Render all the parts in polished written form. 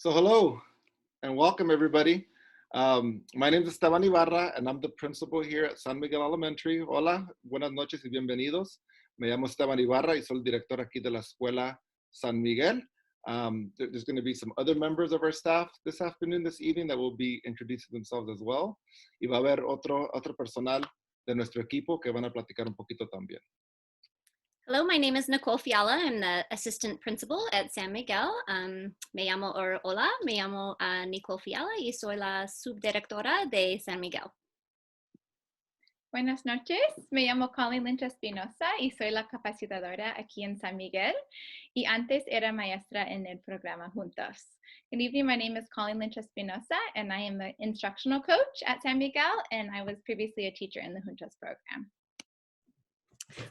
So hello and welcome everybody. My name is Esteban Ibarra and I'm the principal here at San Miguel Elementary. Hola, buenas noches y bienvenidos. Me llamo Esteban Ibarra y soy el director aquí de la escuela San Miguel. There's going to be some other members of our staff this afternoon, this evening, that will be introducing themselves as well. Y va a haber otro personal de nuestro equipo que van a platicar un poquito también. Hello, my name is Nicole Fiala. I'm the assistant principal at San Miguel. Hola, me llamo Nicole Fiala y soy la subdirectora de San Miguel. Buenas noches, me llamo Colleen Lynch Espinosa y soy la capacitadora aquí en San Miguel y antes era maestra en el programa Juntos. Good evening, my name is Colleen Lynch Espinosa and I am the instructional coach at San Miguel and I was previously a teacher in the Juntos program.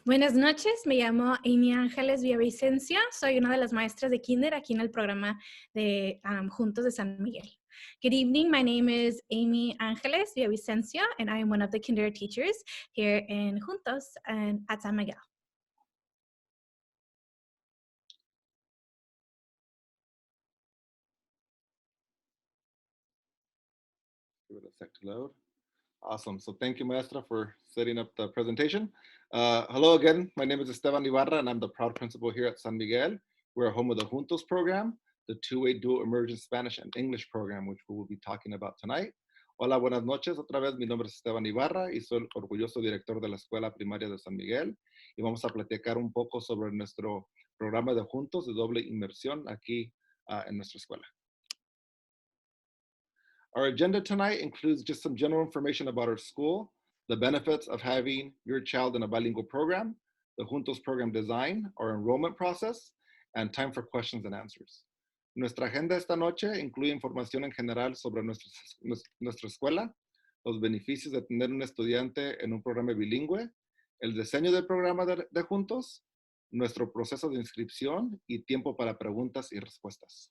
Buenas noches, me llamo Amy Ángeles Villavicencio, soy una de las maestras de kinder aquí en el programa de Juntos de San Miguel. Good evening, my name is Amy Ángeles Villavicencio and I am one of the kinder teachers here in Juntos and at San Miguel. Give it a sec to load. Awesome. So thank you, Maestra, for setting up the presentation. Hello again. My name is Esteban Ibarra, and I'm the proud principal here at San Miguel. We're home of the Juntos program, the two-way dual immersion Spanish and English program, which we will be talking about tonight. Hola, buenas noches. Otra vez, mi nombre es Esteban Ibarra y soy el orgulloso director de la Escuela Primaria de San Miguel. Y vamos a platicar un poco sobre nuestro programa de Juntos de doble inmersión aquí en nuestra escuela. Our agenda tonight includes just some general information about our school, the benefits of having your child in a bilingual program, the Juntos program design, our enrollment process, and time for questions and answers. Nuestra agenda esta noche incluye información en general sobre nuestra escuela, los beneficios de tener un estudiante en un programa bilingüe, el diseño del programa de Juntos, nuestro proceso de inscripción y tiempo para preguntas y respuestas.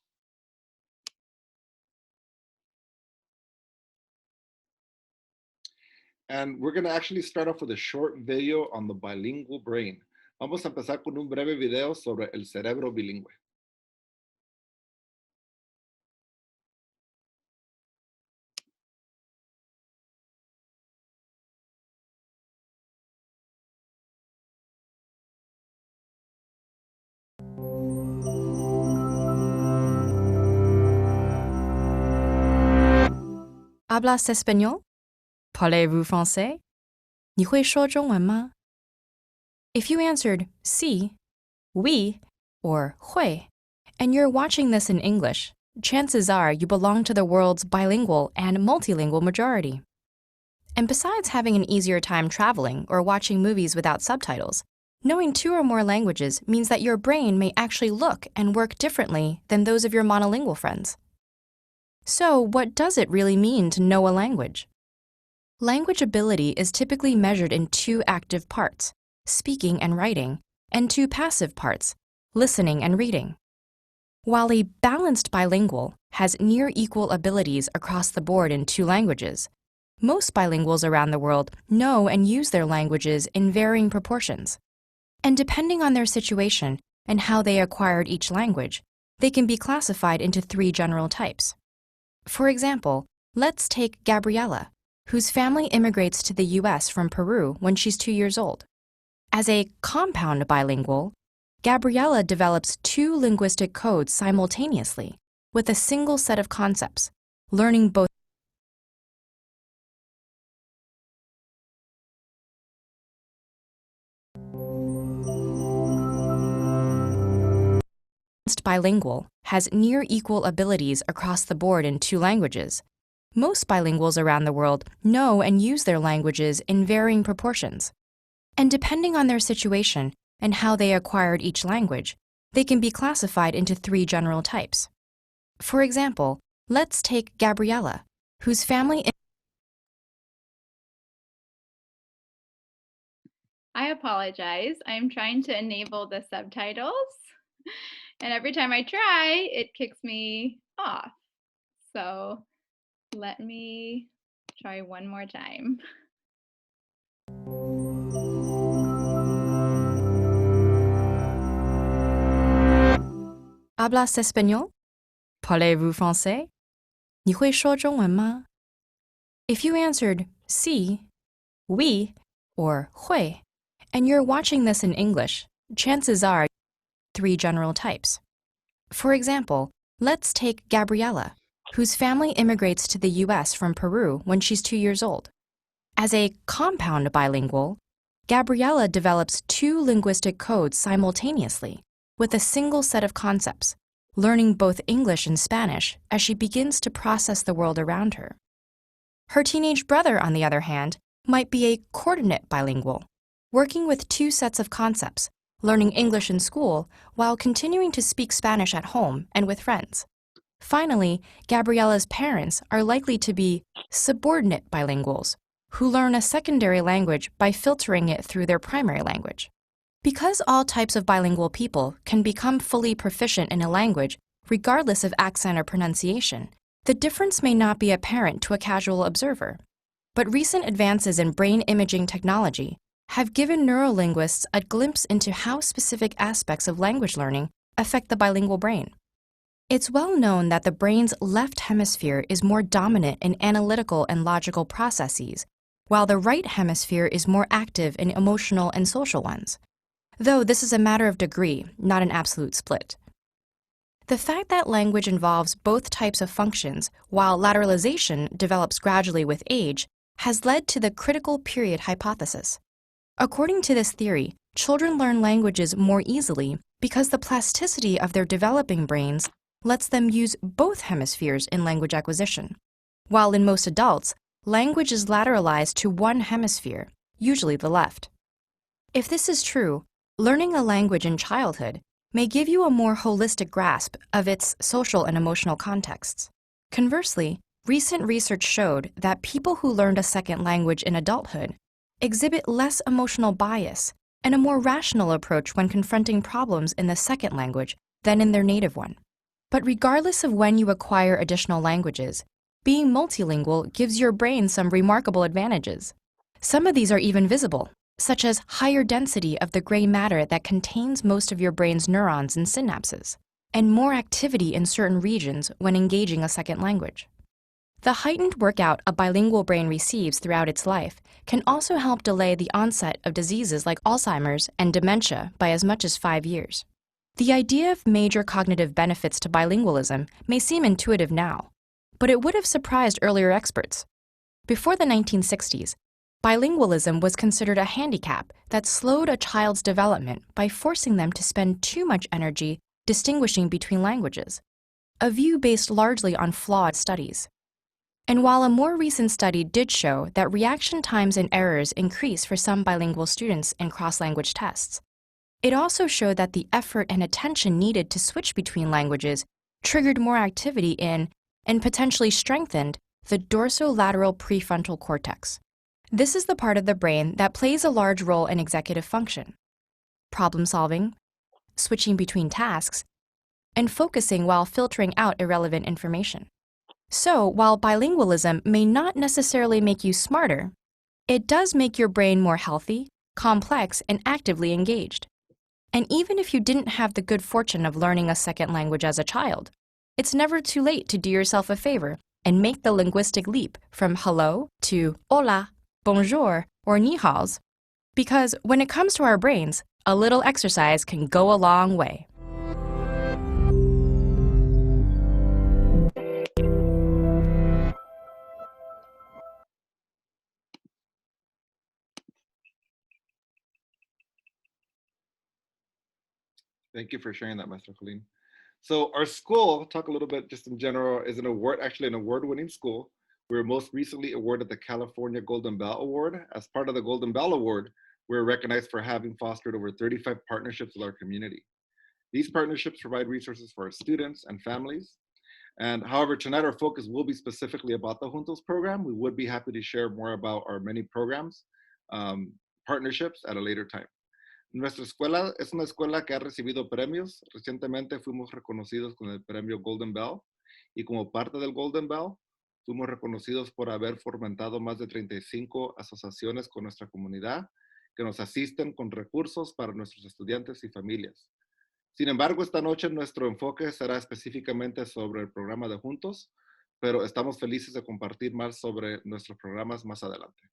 And we're going to actually start off with a short video on the bilingual brain. Vamos a empezar con un breve video sobre el cerebro bilingüe. ¿Hablas español? Parlez-vous français? 你会说中文吗? If you answered sí, oui, or 会, and you're watching this in English, chances are you belong to the world's bilingual and multilingual majority. And besides having an easier time traveling or watching movies without subtitles, knowing 2 or more languages means that your brain may actually look and work differently than those of your monolingual friends. So, what does it really mean to know a language? Language ability is typically measured in 2 active parts, speaking and writing, and 2 passive parts, listening and reading. While a balanced bilingual has near equal abilities across the board in 2 languages, most bilinguals around the world know and use their languages in varying proportions. And depending on their situation and how they acquired each language, they can be classified into 3 general types. For example, let's take Gabriella, whose family immigrates to the US from Peru when she's 2 years old. As a compound bilingual, Gabriella develops 2 linguistic codes simultaneously with a single set of concepts, learning both bilingual has near equal abilities across the board in 2 languages. Most bilinguals around the world know and use their languages in varying proportions. And depending on their situation and how they acquired each language, they can be classified into 3 general types. For example, let's take Gabriella, whose family... I apologize, I'm trying to enable the subtitles and every time I try, it kicks me off. So let me try one more time. ¿Hablas español? Parlez-vous français? 你会说中文吗? If you answered si, oui, or 会, and you're watching this in English, chances are 3 general types. For example, let's take Gabriella, whose family immigrates to the US from Peru when she's 2 years old. As a compound bilingual, Gabriella develops 2 linguistic codes simultaneously with a single set of concepts, learning both English and Spanish as she begins to process the world around her. Her teenage brother, on the other hand, might be a coordinate bilingual, working with 2 sets of concepts, learning English in school while continuing to speak Spanish at home and with friends. Finally, Gabriella's parents are likely to be subordinate bilinguals, who learn a secondary language by filtering it through their primary language. Because all types of bilingual people can become fully proficient in a language, regardless of accent or pronunciation, the difference may not be apparent to a casual observer. But recent advances in brain imaging technology have given neurolinguists a glimpse into how specific aspects of language learning affect the bilingual brain. It's well known that the brain's left hemisphere is more dominant in analytical and logical processes, while the right hemisphere is more active in emotional and social ones. Though this is a matter of degree, not an absolute split. The fact that language involves both types of functions, while lateralization develops gradually with age, has led to the critical period hypothesis. According to this theory, children learn languages more easily because the plasticity of their developing brains lets them use both hemispheres in language acquisition, while in most adults, language is lateralized to one hemisphere, usually the left. If this is true, learning a language in childhood may give you a more holistic grasp of its social and emotional contexts. Conversely, recent research showed that people who learned a second language in adulthood exhibit less emotional bias and a more rational approach when confronting problems in the second language than in their native one. But regardless of when you acquire additional languages, being multilingual gives your brain some remarkable advantages. Some of these are even visible, such as higher density of the gray matter that contains most of your brain's neurons and synapses, and more activity in certain regions when engaging a second language. The heightened workout a bilingual brain receives throughout its life can also help delay the onset of diseases like Alzheimer's and dementia by as much as 5 years. The idea of major cognitive benefits to bilingualism may seem intuitive now, but it would have surprised earlier experts. Before the 1960s, bilingualism was considered a handicap that slowed a child's development by forcing them to spend too much energy distinguishing between languages, a view based largely on flawed studies. And while a more recent study did show that reaction times and errors increase for some bilingual students in cross-language tests, it also showed that the effort and attention needed to switch between languages triggered more activity in, and potentially strengthened, the dorsolateral prefrontal cortex. This is the part of the brain that plays a large role in executive function, problem solving, switching between tasks, and focusing while filtering out irrelevant information. So, while bilingualism may not necessarily make you smarter, it does make your brain more healthy, complex, and actively engaged. And even if you didn't have the good fortune of learning a second language as a child, it's never too late to do yourself a favor and make the linguistic leap from hello to hola, bonjour, or ni haos. Because when it comes to our brains, a little exercise can go a long way. Thank you for sharing that, Master Colleen. So our school, talk a little bit just in general, is an award-winning school. We were most recently awarded the California Golden Bell Award. As part of the Golden Bell Award, we're recognized for having fostered over 35 partnerships with our community. These partnerships provide resources for our students and families. And however, tonight our focus will be specifically about the Juntos program. We would be happy to share more about our many programs, partnerships at a later time. Nuestra escuela es una escuela que ha recibido premios. Recientemente fuimos reconocidos con el premio Golden Bell y como parte del Golden Bell fuimos reconocidos por haber fomentado más de 35 asociaciones con nuestra comunidad que nos asisten con recursos para nuestros estudiantes y familias. Sin embargo, esta noche nuestro enfoque será específicamente sobre el programa de Juntos, pero estamos felices de compartir más sobre nuestros programas más adelante.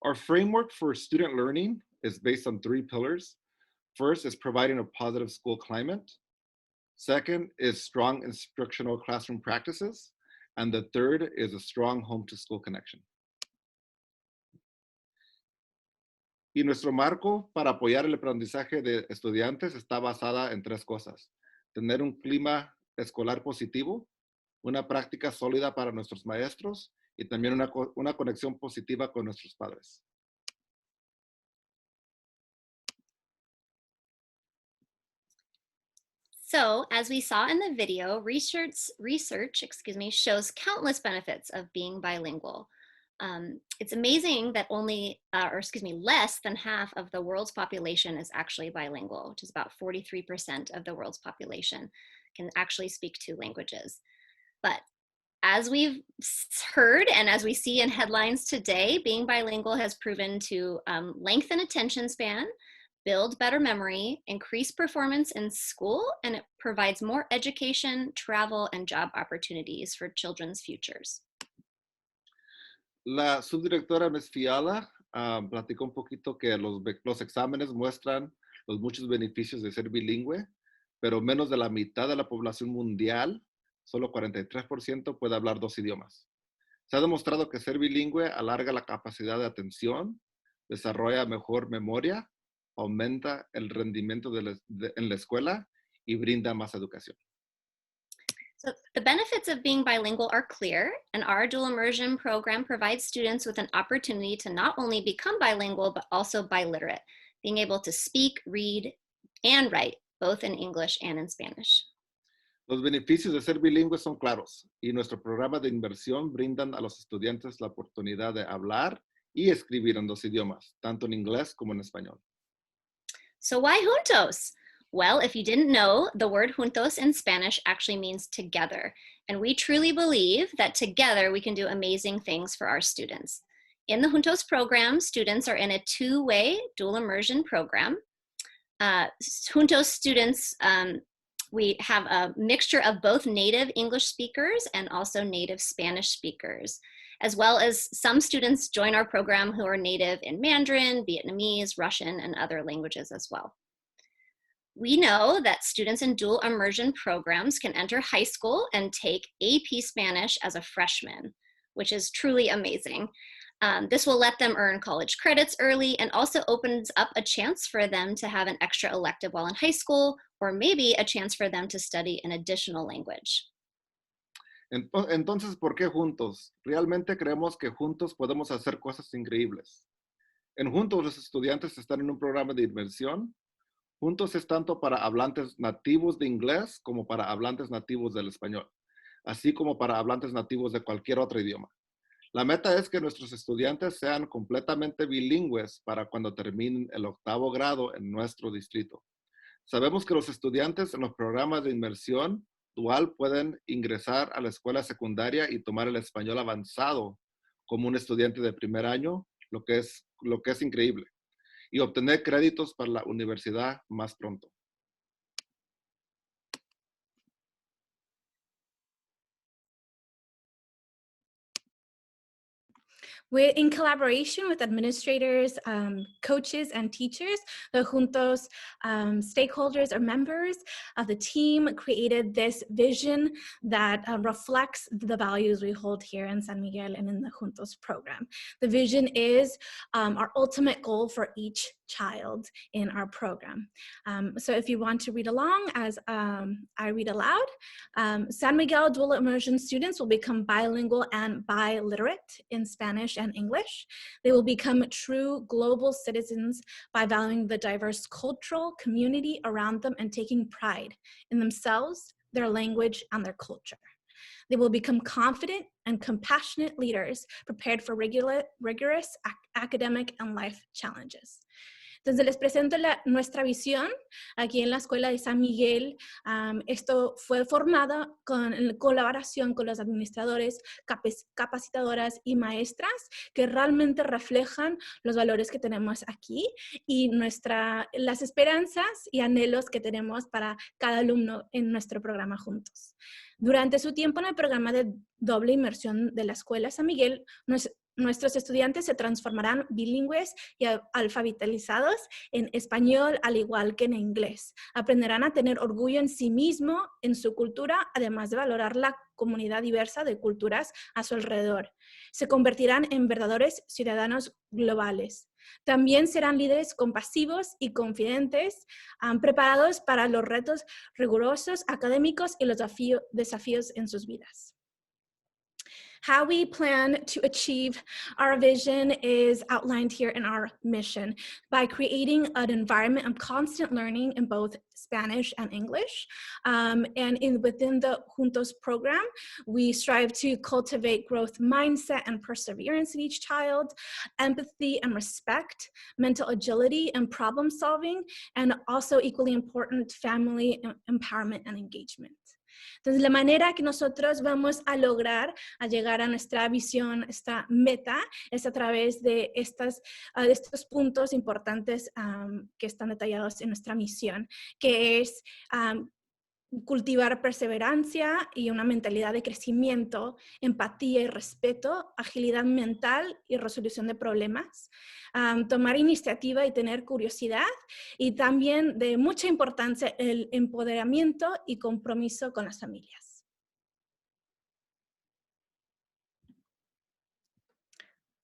Our framework for student learning is based on 3 pillars. First is providing a positive school climate. Second is strong instructional classroom practices. And the third is a strong home to school connection. Y nuestro marco para apoyar el aprendizaje de estudiantes está basada en 3 cosas. Tener un clima escolar positivo, una práctica sólida para nuestros maestros y también una conexión positiva con nuestros padres. So, as we saw in the video, research shows countless benefits of being bilingual. It's amazing that less than half of the world's population is actually bilingual, which is about 43% of the world's population can actually speak 2 languages. But as we've heard and as we see in headlines today, being bilingual has proven to lengthen attention span, build better memory, increase performance in school, and it provides more education, travel, and job opportunities for children's futures. La subdirectora Ms. Fiala platicó un poquito que los exámenes muestran los muchos beneficios de ser bilingüe, pero menos de la mitad de la población mundial, solo 43%, puede hablar 2 idiomas. Se ha demostrado que ser bilingüe alarga la capacidad de atención, desarrolla mejor memoria, aumenta el rendimiento en la escuela y brinda más educación. So the benefits of being bilingual are clear, and our dual immersion program provides students with an opportunity to not only become bilingual, but also biliterate, being able to speak, read, and write, both in English and in Spanish. Los beneficios de ser bilingües son claros y nuestro programa de inmersión brindan a los estudiantes la oportunidad de hablar y escribir en 2 idiomas, tanto en inglés como en español. So why Juntos? Well, if you didn't know, the word juntos in Spanish actually means together. And we truly believe that together we can do amazing things for our students. In the Juntos program, students are in a 2-way dual immersion program. Juntos students, we have a mixture of both native English speakers and also native Spanish speakers, as well as some students join our program who are native in Mandarin, Vietnamese, Russian, and other languages as well. We know that students in dual immersion programs can enter high school and take AP Spanish as a freshman, which is truly amazing. This will let them earn college credits early and also opens up a chance for them to have an extra elective while in high school, or maybe a chance for them to study an additional language. Entonces, ¿por qué Juntos? Realmente creemos que juntos podemos hacer cosas increíbles. En Juntos, los estudiantes están en un programa de inmersión. Juntos es tanto para hablantes nativos de inglés como para hablantes nativos del español, así como para hablantes nativos de cualquier otro idioma. La meta es que nuestros estudiantes sean completamente bilingües para cuando terminen el 8º grado en nuestro distrito. Sabemos que los estudiantes en los programas de inmersión dual pueden ingresar a la escuela secundaria y tomar el español avanzado como un estudiante de primer año, lo que es increíble, y obtener créditos para la universidad más pronto. In collaboration with administrators, coaches, and teachers, the Juntos stakeholders or members of the team created this vision that reflects the values we hold here in San Miguel and in the Juntos program. The vision is our ultimate goal for each child in our program. So if you want to read along as I read aloud, San Miguel dual immersion students will become bilingual and biliterate in Spanish and English. They will become true global citizens by valuing the diverse cultural community around them and taking pride in themselves, their language, and their culture. They will become confident and compassionate leaders prepared for rigorous academic and life challenges. Entonces les presento nuestra visión aquí en la Escuela de San Miguel. Esto fue formado en colaboración con los administradores, capacitadoras y maestras que realmente reflejan los valores que tenemos aquí y las esperanzas y anhelos que tenemos para cada alumno en nuestro programa Juntos. Durante su tiempo en el programa de doble inmersión de la Escuela San Miguel, nuestros estudiantes se transformarán bilingües y alfabetizados en español al igual que en inglés. Aprenderán a tener orgullo en sí mismo, en su cultura, además de valorar la comunidad diversa de culturas a su alrededor. Se convertirán en verdaderos ciudadanos globales. También serán líderes compasivos y confidentes, preparados para los retos rigurosos académicos y los desafíos en sus vidas. How we plan to achieve our vision is outlined here in our mission by creating an environment of constant learning in both Spanish and English. Within the Juntos program, we strive to cultivate growth mindset and perseverance in each child, empathy and respect, mental agility and problem solving, and also equally important, family empowerment and engagement. Entonces, la manera que nosotros vamos a lograr a llegar a nuestra visión, esta meta, es a través de estos puntos importantes que están detallados en nuestra misión, que es cultivar perseverancia y una mentalidad de crecimiento, empatía y respeto, agilidad mental y resolución de problemas, tomar iniciativa y tener curiosidad, y también de mucha importancia el empoderamiento y compromiso con las familias.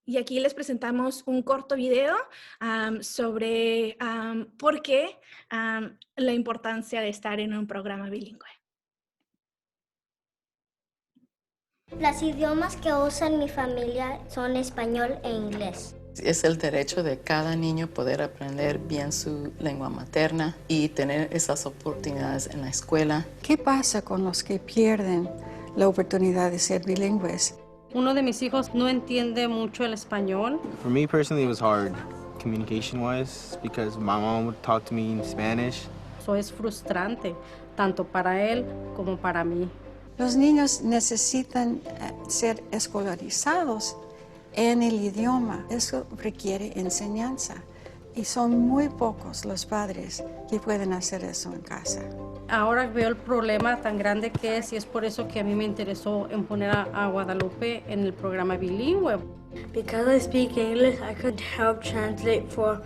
Y aquí les presentamos un corto video sobre por qué la importancia de estar en un programa bilingüe. Los idiomas que usan mi familia son español e inglés. Es el derecho de cada niño poder aprender bien su lengua materna y tener esas oportunidades en la escuela. ¿Qué pasa con los que pierden la oportunidad de ser bilingües? Uno de mis hijos no entiende mucho el español. For me personally, it was hard communication-wise because my mom would talk to me in Spanish. Eso es frustrante, tanto para él como para mí. Los niños necesitan ser escolarizados en el idioma. Eso requiere enseñanza y son muy pocos los padres que pueden hacer eso en casa. Ahora veo el problema tan grande que es, y es por eso que a mí me interesó en poner a Guadalupe en el programa bilingüe. Because I speak English, I could help translate for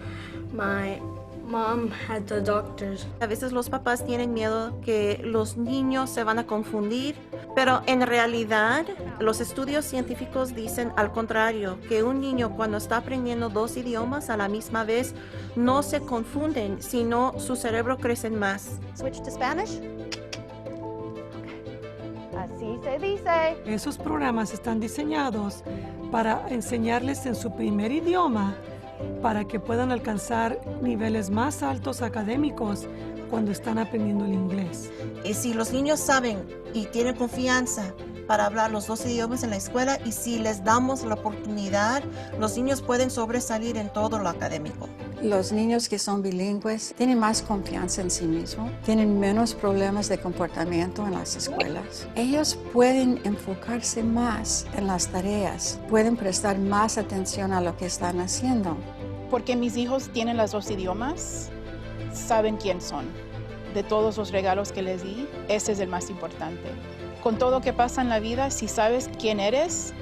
my mom at the doctors. A veces los papás tienen miedo que los niños se van a confundir, pero en realidad los estudios científicos dicen al contrario, que un niño cuando está aprendiendo dos idiomas a la misma vez no se confunden, sino su cerebro crece más. Switch to Spanish. Así se dice. Esos programas están diseñados para enseñarles en su primer idioma, para que puedan alcanzar niveles más altos académicos cuando están aprendiendo el inglés. Y si los niños saben y tienen confianza para hablar los dos idiomas en la escuela, y si les damos la oportunidad, los niños pueden sobresalir en todo lo académico. Los niños que son bilingües tienen más confianza en sí mismos, tienen menos problemas de comportamiento en las escuelas. Ellos pueden enfocarse más en las tareas, pueden prestar más atención a lo que están haciendo. Porque mis hijos tienen los dos idiomas, saben quién son. De todos los regalos que les di, ese es el más importante. Con todo lo que pasa en la vida, si sabes quién eres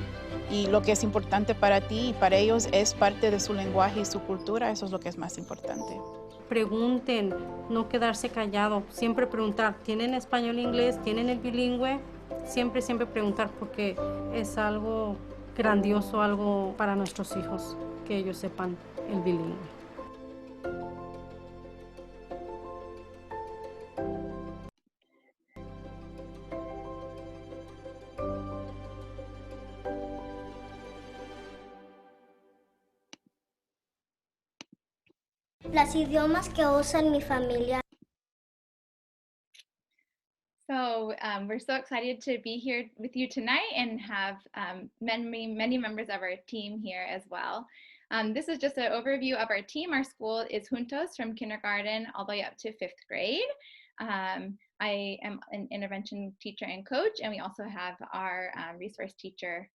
y lo que es importante para ti y para ellos es parte de su lenguaje y su cultura, eso es lo que es más importante. Pregunten, no quedarse callado, siempre preguntar, ¿tienen español e inglés? ¿Tienen el bilingüe? Siempre preguntar, porque es algo grandioso, algo para nuestros hijos, que ellos sepan el bilingüe. Los idiomas que usan mi familia. So we're so excited to be here with you tonight and have many members of our team here as well. This is just an overview of our team. Our school is Juntos from kindergarten all the way up to 5th grade. I am an intervention teacher and coach, and we also have our resource teacher,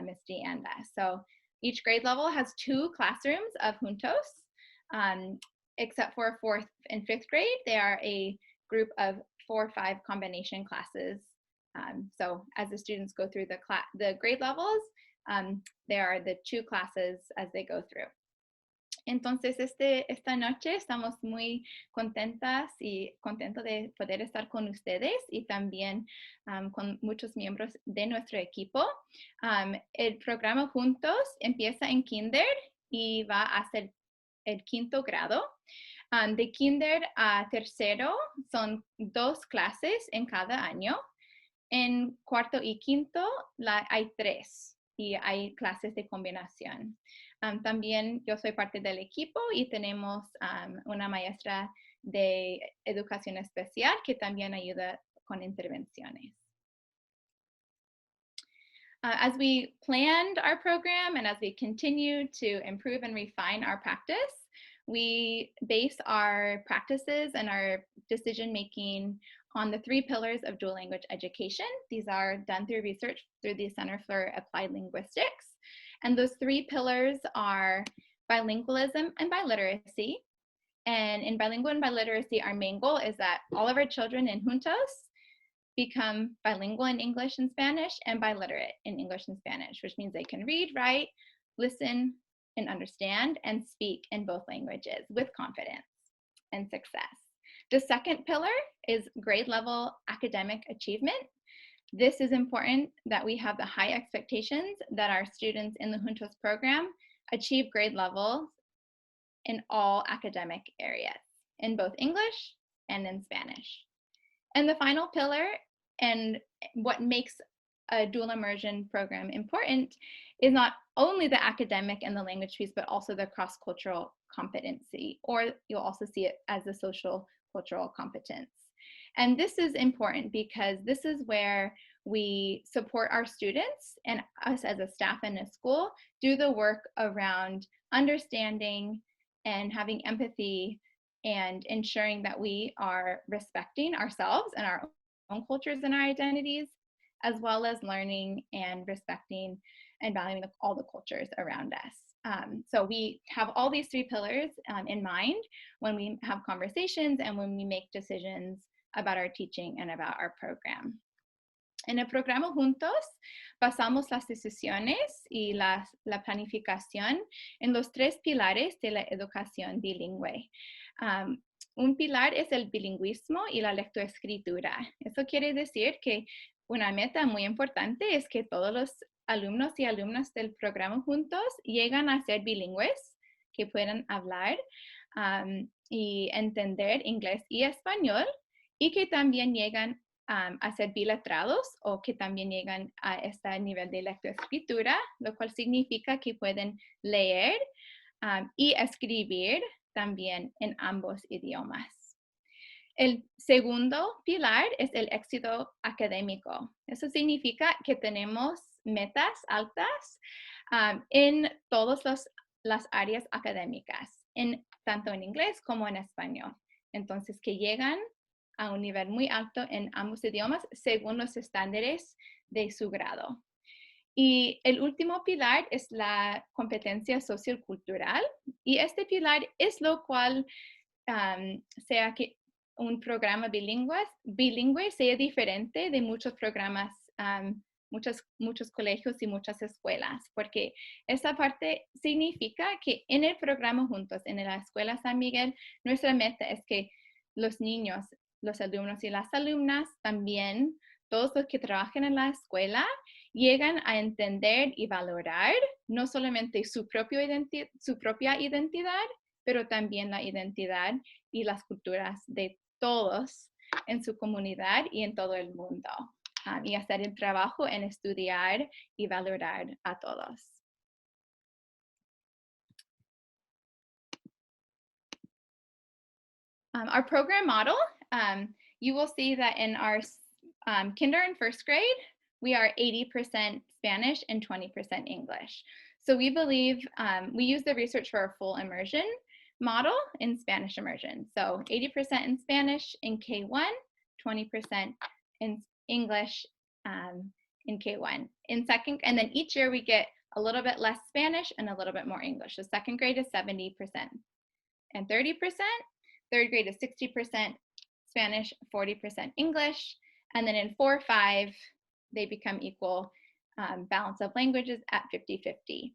Ms. Deanda. So each grade level has 2 classrooms of Juntos, except for 4th and 5th grade. They are a group of 4 or 5 combination classes. So as the students go through the grade levels, there are the 2 classes as they go through. Entonces, esta noche estamos muy contentas y contentos de poder estar con ustedes y también con muchos miembros de nuestro equipo. El programa Juntos empieza en kinder y va a ser el 5º grado. De kinder a 3º son 2 clases en cada año. En 4º y 5º hay 3 y hay clases de combinación. También yo soy parte del equipo y tenemos una maestra de educación especial que también ayuda con intervenciones. As we planned our program and as we continue to improve and refine our practice, we base our practices and our decision making on the 3 pillars of dual language education. These are done through research through the Center for Applied Linguistics. And those 3 pillars are bilingualism and biliteracy. And in bilingual and biliteracy, our main goal is that all of our children in Juntos become bilingual in English and Spanish and biliterate in English and Spanish, which means they can read, write, listen, and understand and speak in both languages with confidence and success. The second pillar is grade level academic achievement. This is important that we have the high expectations that our students in the Juntos program achieve grade levels in all academic areas, in both English and in Spanish. And the final pillar, and what makes a dual immersion program important, is not only the academic and the language piece, but also the cross-cultural competency, or you'll also see it as the social cultural competence. And this is important because this is where we support our students and us as a staff in a school do the work around understanding and having empathy and ensuring that we are respecting ourselves and our own cultures and our identities, as well as learning and respecting and valuing all the cultures around us. So we have all these 3 pillars in mind when we have conversations and when we make decisions about our teaching and about our program. En el programa Juntos, basamos las decisiones y la planificación en los 3 pilares de la educación bilingüe. Un pilar es el bilingüismo y la lectoescritura. Eso quiere decir que una meta muy importante es que todos los alumnos y alumnas del programa Juntos llegan a ser bilingües, que puedan hablar y entender inglés y español, y que también llegan a ser biletrados o que también llegan a este nivel de lectoescritura, lo cual significa que pueden leer y escribir también en ambos idiomas. El segundo pilar es el éxito académico. Eso significa que tenemos metas altas en todas las áreas académicas, tanto en inglés como en español. Entonces, que llegan a un nivel muy alto en ambos idiomas según los estándares de su grado. Y el último pilar es la competencia sociocultural. Y este pilar es lo cual sea que un programa bilingüe sea diferente de muchos programas, muchos colegios y muchas escuelas, porque esa parte significa que en el programa Juntos, en la Escuela San Miguel, nuestra meta es que los niños, los alumnos y las alumnas, también todos los que trabajan en la escuela, llegan a entender y valorar no solamente su propia identidad, pero también la identidad y las culturas de todos en su comunidad y en todo el mundo. Y hacer el trabajo en estudiar y valorar a todos. Our program model, you will see that in our kinder and 1st grade, we are 80% Spanish and 20% English. So we believe we use the research for a full immersion model in Spanish immersion. So 80% in Spanish in K1, 20% in English in K1. In second, and then each year we get a little bit less Spanish and a little bit more English. So second grade is 70% and 30%. Third grade is 60% Spanish, 40% English. And then in 4, 5, they become equal balance of languages at 50-50.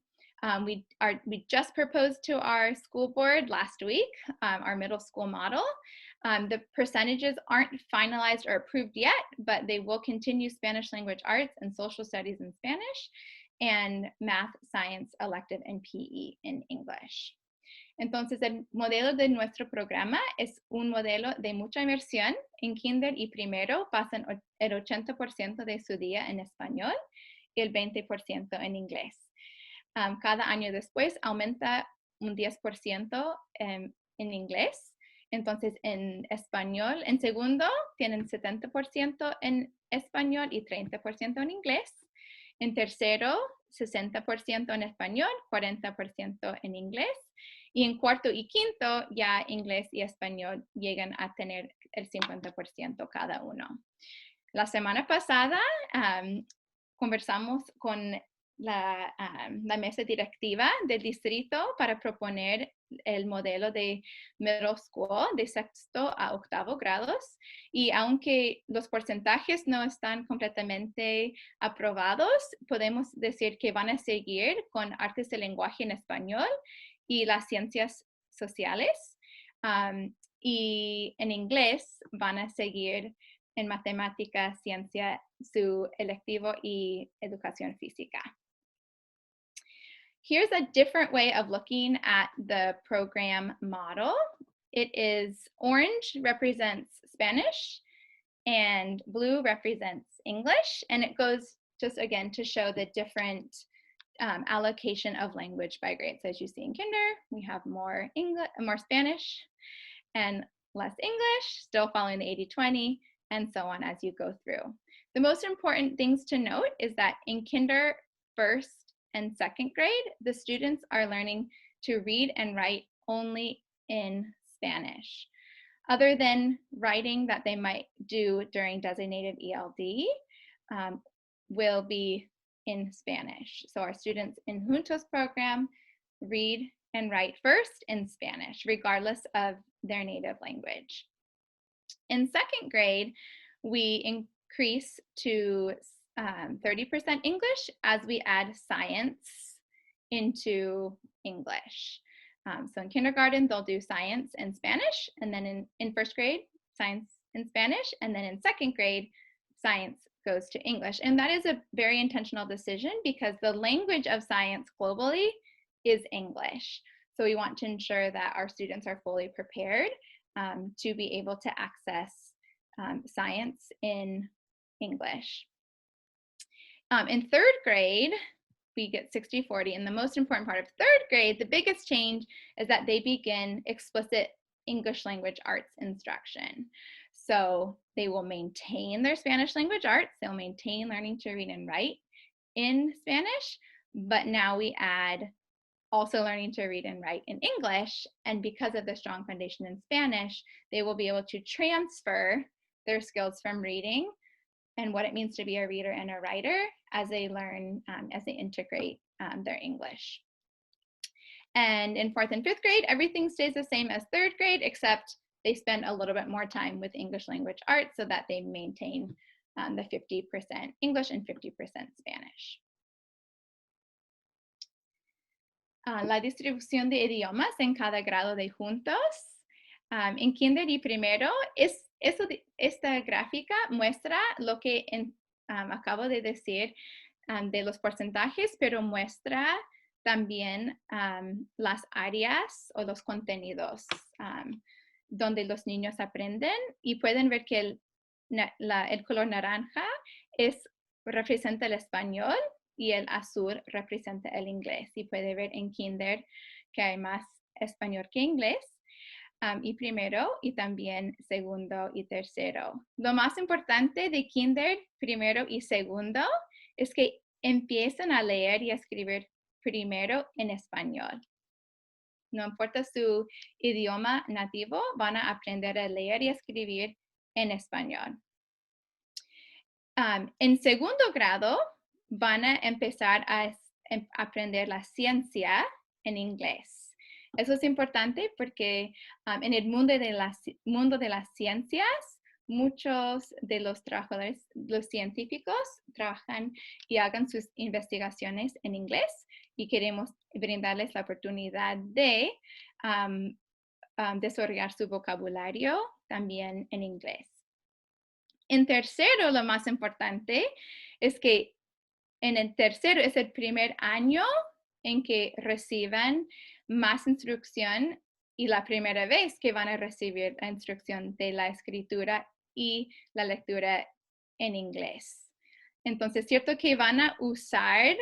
We just proposed to our school board last week, our middle school model. The percentages aren't finalized or approved yet, but they will continue Spanish language arts and social studies in Spanish, and math, science, elective, and PE in English. Entonces, el modelo de nuestro programa es un modelo de mucha inmersión. En kinder y primero pasan el 80% de su día en español y el 20% en inglés. Cada año después aumenta un 10% en inglés. Entonces, en español, en segundo, tienen 70% en español y 30% en inglés. En tercero, 60% en español, 40% en inglés. Y en cuarto y quinto, ya inglés y español llegan a tener el 50% cada uno. La semana pasada conversamos con la mesa directiva del distrito para proponer el modelo de middle school de sexto a octavo grados, y aunque los porcentajes no están completamente aprobados, podemos decir que van a seguir con artes del lenguaje en español y las ciencias sociales, y en inglés van a seguir en matemática, ciencia, su electivo y educación física. Here's a different way of looking at the program model. It is orange represents Spanish and blue represents English, and it goes just again to show the different allocation of language by grades. As you see in kinder, we have more Spanish and less English, still following the 80-20, and so on as you go through. The most important things to note is that in kinder, first, and second grade, the students are learning to read and write only in Spanish. Other than writing that they might do during designated ELD, will be in Spanish. So our students in Juntos program read and write first in Spanish, regardless of their native language. In second grade, we increase to 30% English as we add science into English. So in kindergarten, they'll do science and Spanish, and then in first grade, science and Spanish, and then in second grade, science goes to English. And that is a very intentional decision because the language of science globally is English. So we want to ensure that our students are fully prepared to be able to access science in English. In third grade, we get 60-40, and the most important part of third grade, the biggest change is that they begin explicit English language arts instruction. So they will maintain their Spanish language arts, they'll maintain learning to read and write in Spanish, but now we add also learning to read and write in English, and because of the strong foundation in Spanish, they will be able to transfer their skills from reading and what it means to be a reader and a writer as they learn, as they integrate their English. And in fourth and fifth grade, everything stays the same as third grade, except they spend a little bit more time with English language arts so that they maintain the 50% English and 50% Spanish. La distribución de idiomas en cada grado de Juntos. En kinder y primero, esta gráfica muestra lo que acabo de decir de los porcentajes, pero muestra también las áreas o los contenidos donde los niños aprenden, y pueden ver que el color naranja representa el español y el azul representa el inglés. Y puede ver en kinder que hay más español que inglés. Y primero, y también segundo y tercero. Lo más importante de kinder, primero y segundo es que empiezan a leer y a escribir primero en español. No importa su idioma nativo, van a aprender a leer y escribir en español. En segundo grado, van a empezar a aprender la ciencia en inglés. Eso es importante porque en el mundo de las ciencias, muchos de los trabajadores, los científicos, trabajan y hagan sus investigaciones en inglés y queremos brindarles la oportunidad de desarrollar su vocabulario también en inglés. En tercero, lo más importante es que en el tercero es el primer año en que reciban más instrucción y la primera vez que van a recibir la instrucción de la escritura y la lectura en inglés. Entonces, cierto que van a usar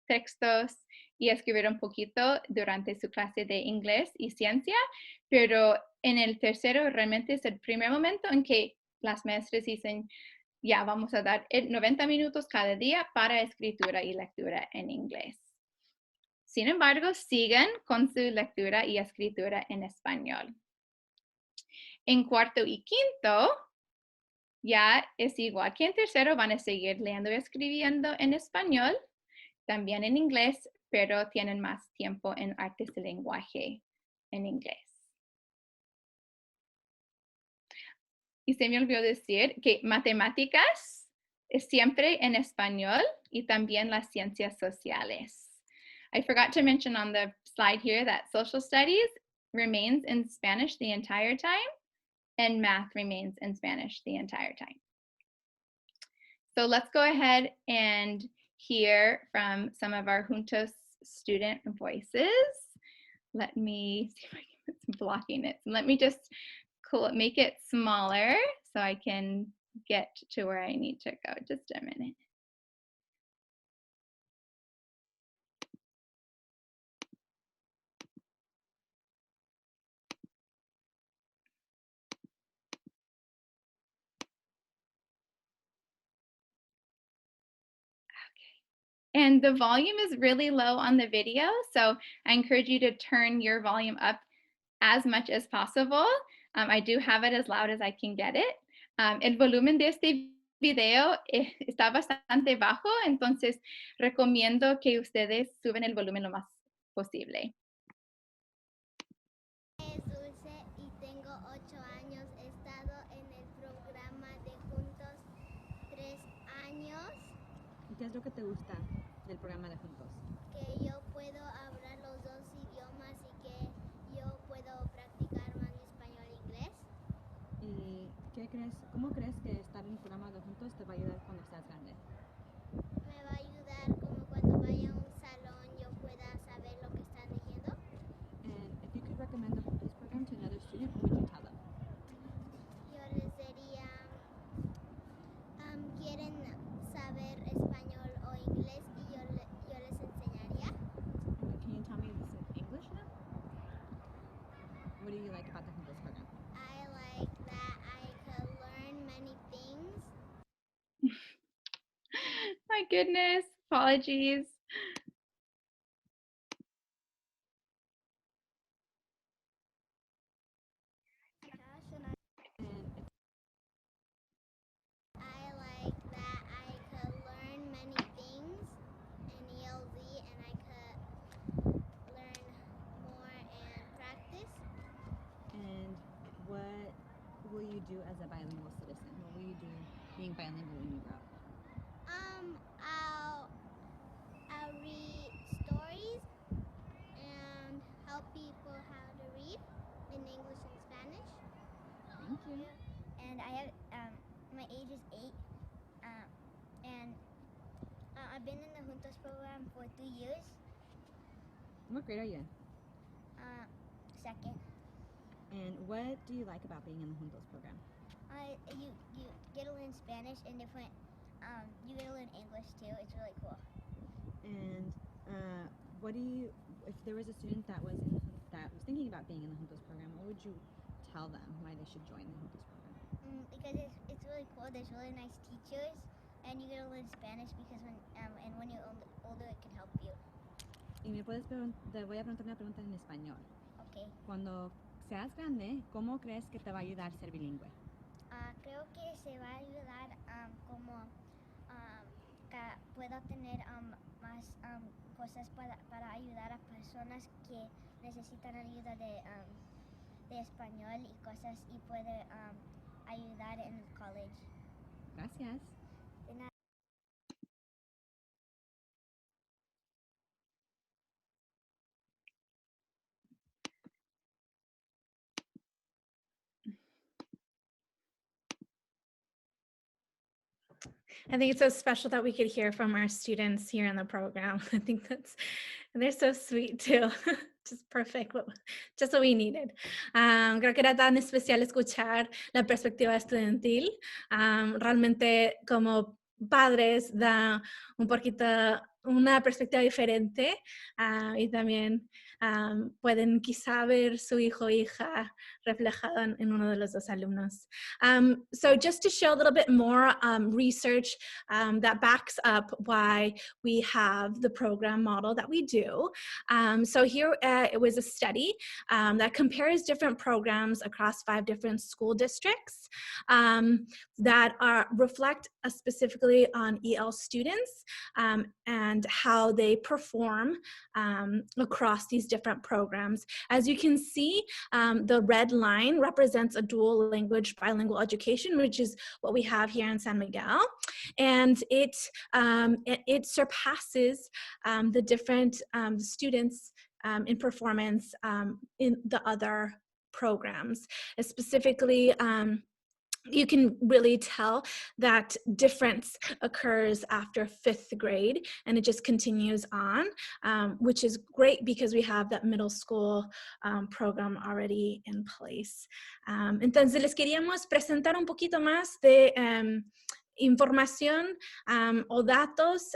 textos y escribir un poquito durante su clase de inglés y ciencia, pero en el tercero realmente es el primer momento en que las maestras dicen, ya vamos a dar 90 minutos cada día para escritura y lectura en inglés. Sin embargo, sigan con su lectura y escritura en español. En cuarto y quinto, ya es igual que en tercero, van a seguir leyendo y escribiendo en español, también en inglés, pero tienen más tiempo en artes del lenguaje en inglés. Y se me olvidó decir que matemáticas es siempre en español y también las ciencias sociales. I forgot to mention on the slide here that social studies remains in Spanish the entire time and math remains in Spanish the entire time. So let's go ahead and hear from some of our Juntos student voices. Let me see if I can put some blocking it. Let me just make it smaller so I can get to where I need to go. Just a minute. And the volume is really low on the video, so I encourage you to turn your volume up as much as possible. I do have it as loud as I can get it. El volumen de este video está bastante bajo, entonces recomiendo que ustedes suben el volumen lo más posible. Es Dulce y tengo 8 años. He estado en el programa de Juntos 3 años. ¿Y qué es lo que te gusta del programa de Juntos? Que yo puedo hablar los dos idiomas y que yo puedo practicar más mi español e inglés. ¿Y cómo crees que estar en el programa de Juntos te va a ayudar cuando seas grande? Me va a ayudar como cuando vaya a un salón yo pueda saber lo que están diciendo. And if you could recommend the Juntos program to another student, what would you tell them? Yo les diría, quieren saber español o inglés y yo les enseñaría. Can you tell me this in English now? What do you like about the Juntos program? I like that I could learn many things. My goodness, apologies. I like that I could learn many things in ELZ and I could learn more and practice. And what will you do as a bilingual citizen? What will you do being bilingual when you grow up? I'll read stories and help people how to read in English and Spanish. Thank you. And I have my age is 8, and I've been in the Juntos program for 2 years. What grade are you in? Second. And what do you like about being in the Juntos program? You get to learn Spanish and different. You get to learn English too. It's really cool. And if there was a student that was thinking about being in the Juntos program, what would you tell them why they should join the Juntos program? Because it's really cool. There's really nice teachers, and you get to learn Spanish because when you're older, it can help you. Y te voy a preguntar una pregunta en español. Ok. Cuando seas grande, ¿cómo crees que te va a ayudar ser bilingüe? Creo que se va a ayudar puedo tener más cosas para ayudar a personas que necesitan ayuda de español y cosas y puede ayudar en el college. Gracias. De nada. I think it's so special that we could hear from our students here in the program. I think they're so sweet too. Just perfect, just what we needed. Creo que era tan especial escuchar la perspectiva estudiantil. Realmente como padres da un poquito una perspectiva diferente y también pueden quizá ver su hijo o hija reflejado en uno de los dos alumnos. So just to show a little bit more research that backs up why we have the program model that we do. So here it was a study that compares different programs across 5 different school districts that reflect specifically on EL students and how they perform across these different programs. As you can see, the red line represents a dual language bilingual education, which is what we have here in San Miguel. And it surpasses the different students in performance in the other programs. Specifically, you can really tell that difference occurs after 5th grade and it just continues on, which is great because we have that middle school program already in place. Entonces les queríamos presentar un poquito más de información o datos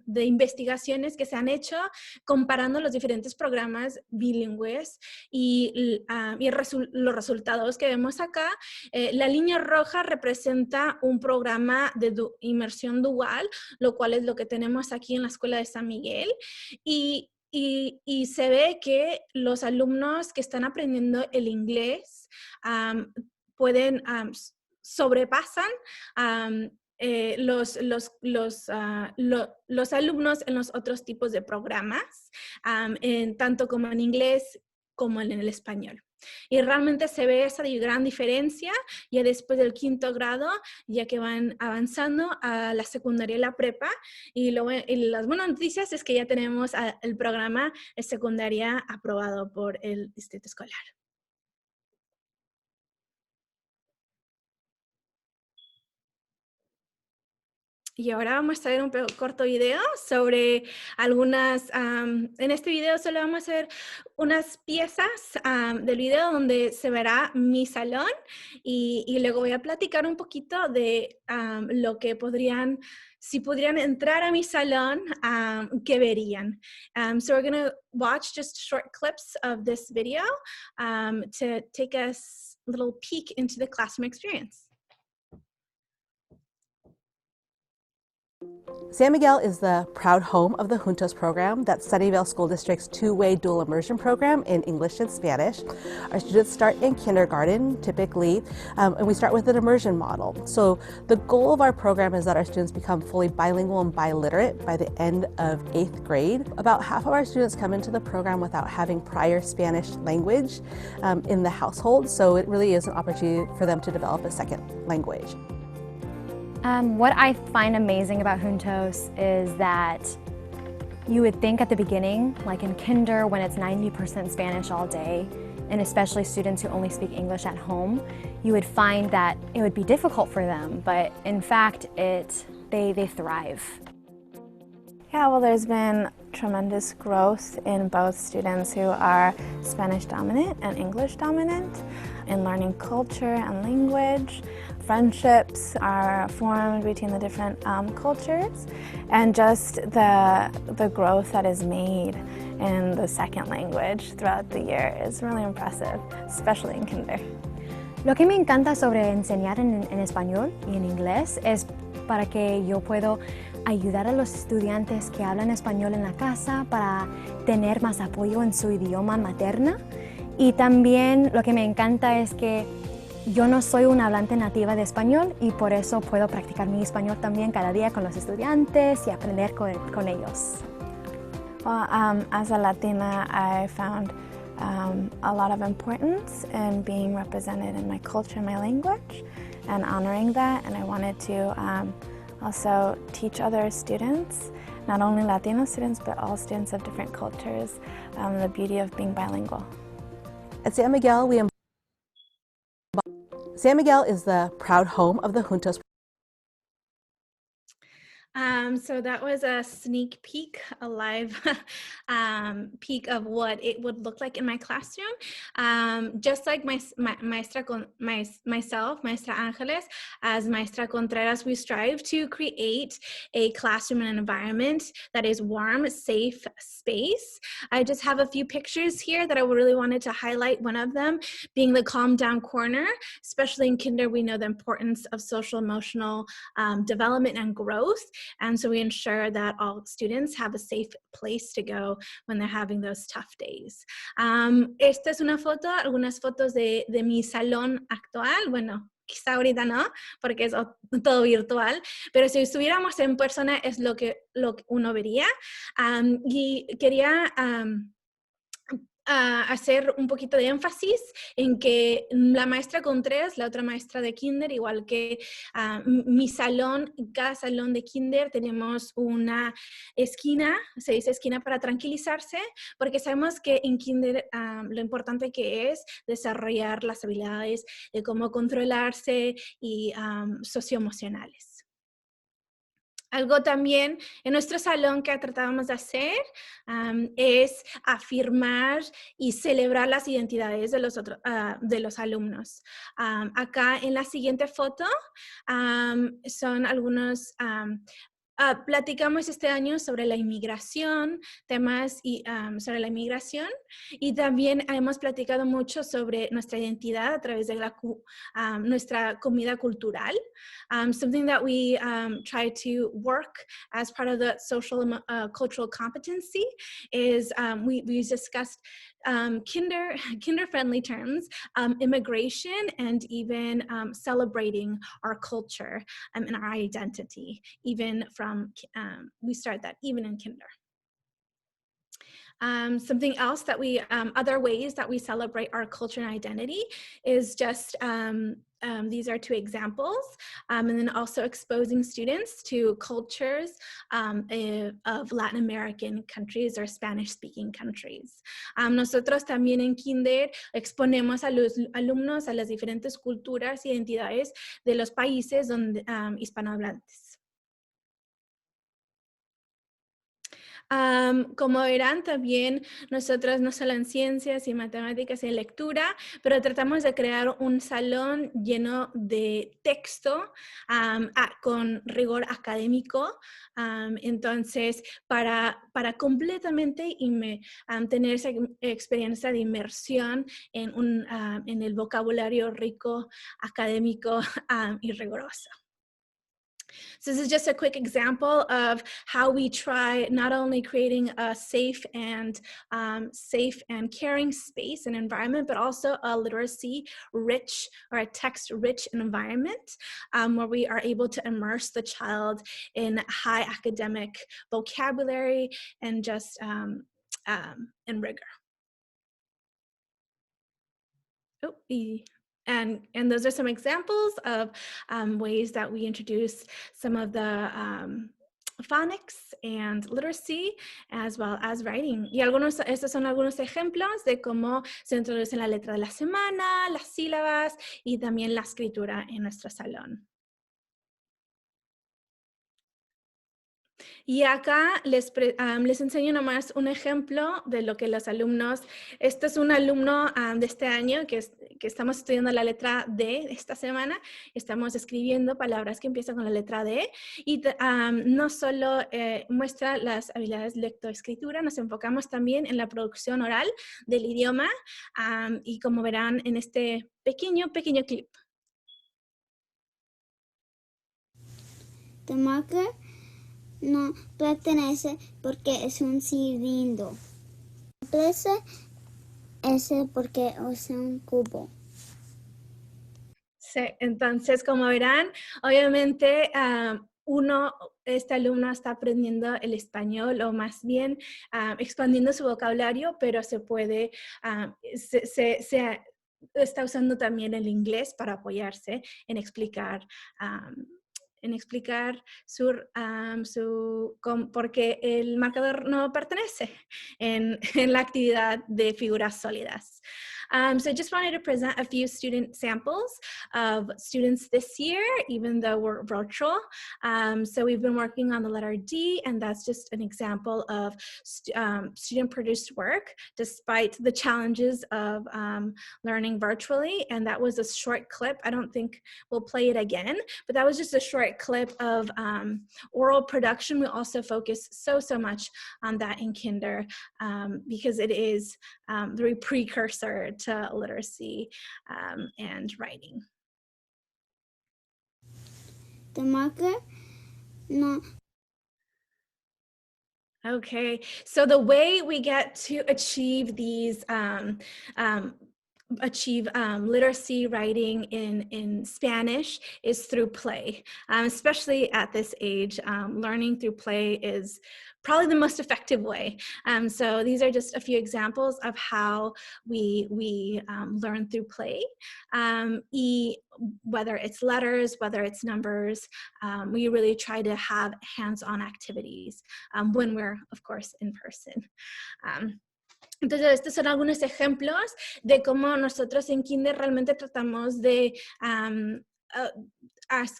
de investigaciones que se han hecho comparando los diferentes programas bilingües y los resultados que vemos acá. La línea roja representa un programa de inmersión dual, lo cual es lo que tenemos aquí en la Escuela de San Miguel. Y se ve que los alumnos que están aprendiendo el inglés sobrepasan los alumnos en los otros tipos de programas, tanto como en inglés como en el español. Y realmente se ve esa gran diferencia ya después del 5º grado, ya que van avanzando a la secundaria y la prepa. Y las buenas noticias es que ya tenemos el programa de secundaria aprobado por el distrito escolar. Y ahora vamos a ver un corto video sobre algunas, en este video solo vamos a hacer unas piezas del video donde se verá mi salón y luego voy a platicar un poquito de lo que si podrían entrar a mi salón, ¿qué verían? So we're going to watch just short clips of this video to take us a little peek into the classroom experience. San Miguel is the proud home of the Juntos program, that's Sunnyvale School District's 2-way dual immersion program in English and Spanish. Our students start in kindergarten, typically, and we start with an immersion model. So the goal of our program is that our students become fully bilingual and biliterate by the end of 8th grade. About half of our students come into the program without having prior Spanish language in the household, so it really is an opportunity for them to develop a second language. What I find amazing about Juntos is that you would think at the beginning, like in kinder when it's 90% Spanish all day, and especially students who only speak English at home, you would find that it would be difficult for them, but in fact they thrive. Yeah, well, there's been tremendous growth in both students who are Spanish dominant and English dominant in learning culture and language. Friendships are formed between the different cultures, and just the growth that is made in the second language throughout the year is really impressive, especially in kinder. Lo que me encanta sobre enseñar en español y en inglés es para que yo puedo ayudar a los estudiantes que hablan español en la casa para tener más apoyo en su idioma materna. Y también lo que me encanta es que yo no soy una hablante nativa de español y por eso puedo practicar mi español también cada día con los estudiantes y aprender con ellos. Well, as a Latina, I found a lot of importance in being represented in my culture and my language and honoring that, and I wanted to also teach other students, not only Latino students, but all students of different cultures, the beauty of being bilingual. At San Miguel, San Miguel is the proud home of the Juntos. So that was a sneak peek, a live peek of what it would look like in my classroom. Just like myself, Maestra Angeles, as Maestra Contreras, we strive to create a classroom and an environment that is warm, safe space. I just have a few pictures here that I really wanted to highlight. One of them being the calm down corner. Especially in kinder, we know the importance of social emotional development and growth. And so we ensure that all students have a safe place to go when they're having those tough days. Esta es una foto, algunas fotos de mi salón actual. Bueno, quizá ahorita no, porque es todo virtual, pero si estuviéramos en persona es lo que uno vería. Y quería hacer un poquito de énfasis en que la maestra Contreras, la otra maestra de kinder, igual que mi salón, cada salón de kinder tenemos una esquina, se dice esquina para tranquilizarse, porque sabemos que en kinder lo importante que es desarrollar las habilidades de cómo controlarse y socioemocionales. Algo también en nuestro salón que tratábamos de hacer es afirmar y celebrar las identidades de los alumnos. Acá en la siguiente foto son algunos... platicamos este año sobre la inmigración, temas sobre la inmigración, y también hemos platicado mucho sobre nuestra identidad a través de nuestra comida cultural. Something that we try to work as part of the social cultural competency is we discussed kinder-friendly terms, immigration, and even celebrating our culture and our identity, even from, we start that even in kinder. Something else that other ways that we celebrate our culture and identity is just, these are two examples, and then also exposing students to cultures of Latin American countries or Spanish-speaking countries. Nosotros también en kinder exponemos a los alumnos a las diferentes culturas e identidades de los países hispanohablantes. Como verán, también nosotros no solo en ciencias y matemáticas y en lectura, pero tratamos de crear un salón lleno de texto con rigor académico. Entonces, para completamente tener esa experiencia de inmersión en el vocabulario rico, académico y riguroso. So this is just a quick example of how we try not only creating a safe and caring space and environment, but also a literacy-rich or a text-rich environment where we are able to immerse the child in high academic vocabulary and just in rigor. And those are some examples of ways that we introduce some of the phonics and literacy, as well as writing. Y estos son algunos ejemplos de cómo se introduce la letra de la semana, las sílabas y también la escritura en nuestro salón. Y acá les enseño nomás un ejemplo de lo que los alumnos, este es un alumno de este año que estamos estudiando la letra D esta semana, estamos escribiendo palabras que empiezan con la letra D y no solo muestra las habilidades de lectoescritura, nos enfocamos también en la producción oral del idioma y como verán en este pequeño clip. The marker no pertenece porque es un cilindro. Simple es porque es un cubo. Sí, entonces, como verán, obviamente este alumno está aprendiendo el español o más bien expandiendo su vocabulario, pero se puede, está usando también el inglés para apoyarse en explicar porque el marcador no pertenece en la actividad de figuras sólidas. So I just wanted to present a few student samples of students this year, even though we're virtual. So we've been working on the letter D, and that's just an example of student-produced work, despite the challenges of learning virtually. And that was a short clip. I don't think we'll play it again, but that was just a short clip of oral production. We also focus so much on that in kinder because it is the precursor to literacy and writing. The marker, no. Okay, so the way we get to achieve these literacy writing in Spanish is through play, especially at this age. Learning through play is probably the most effective way. So these are just a few examples of how we learn through play. Whether it's letters, whether it's numbers, we really try to have hands-on activities when we're, of course, in person. Entonces, estos son algunos ejemplos de cómo nosotros en Kinder realmente tratamos de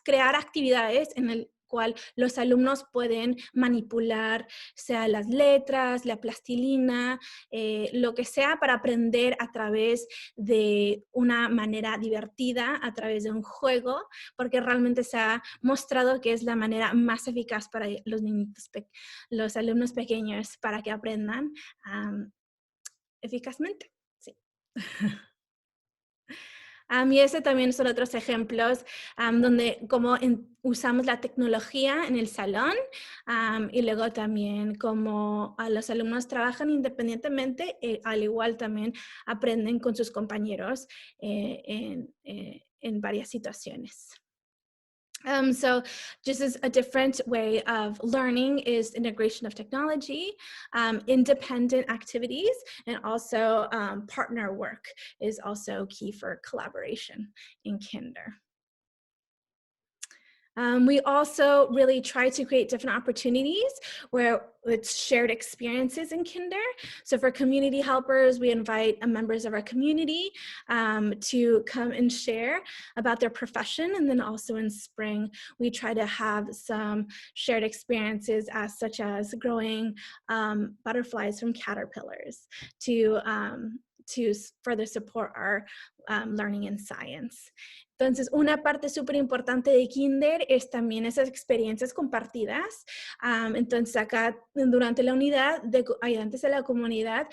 crear actividades en el cual los alumnos pueden manipular, sea las letras, la plastilina, lo que sea, para aprender a través de una manera divertida, a través de un juego, porque realmente se ha mostrado que es la manera más eficaz para los alumnos pequeños para que aprendan eficazmente. Sí. Y ese también son otros ejemplos donde cómo usamos la tecnología en el salón y luego también cómo los alumnos trabajan independientemente, al igual también aprenden con sus compañeros en varias situaciones. So just as a different way of learning is integration of technology, independent activities, and also partner work is also key for collaboration in kinder. We also really try to create different opportunities where it's shared experiences in kinder. So for community helpers, we invite members of our community to come and share about their profession. And then also in spring, we try to have some shared experiences such as growing butterflies from caterpillars to further support our learning in science. Entonces, una parte súper importante de Kinder es también esas experiencias compartidas. Entonces, acá durante la unidad de ayudantes de la comunidad,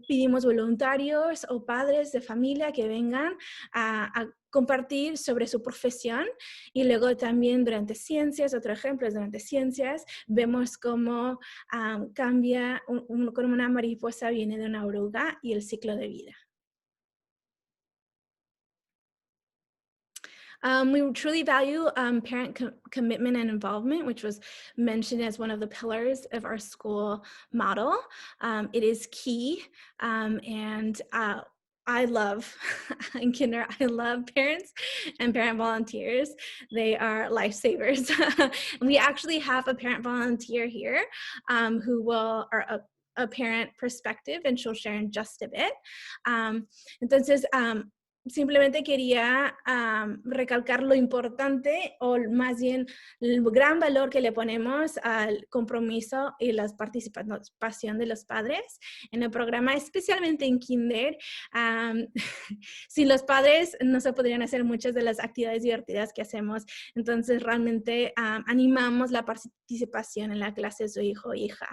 pedimos voluntarios o padres de familia que vengan a compartir sobre su profesión. Y luego también durante ciencias, otro ejemplo es durante ciencias, vemos cómo cambia, como una mariposa viene de una oruga y el ciclo de vida. We truly value parent commitment and involvement, which was mentioned as one of the pillars of our school model. It is key, and I love, in kinder, I love parents and parent volunteers. They are lifesavers. We actually have a parent volunteer here who will, or a parent perspective, and she'll share in just a bit. Entonces, simplemente quería recalcar lo importante, o más bien el gran valor que le ponemos al compromiso y la participación de los padres en el programa, especialmente en kinder. Sin los padres no se podrían hacer muchas de las actividades divertidas que hacemos. Entonces realmente animamos la participación en la clase de su hijo o hija.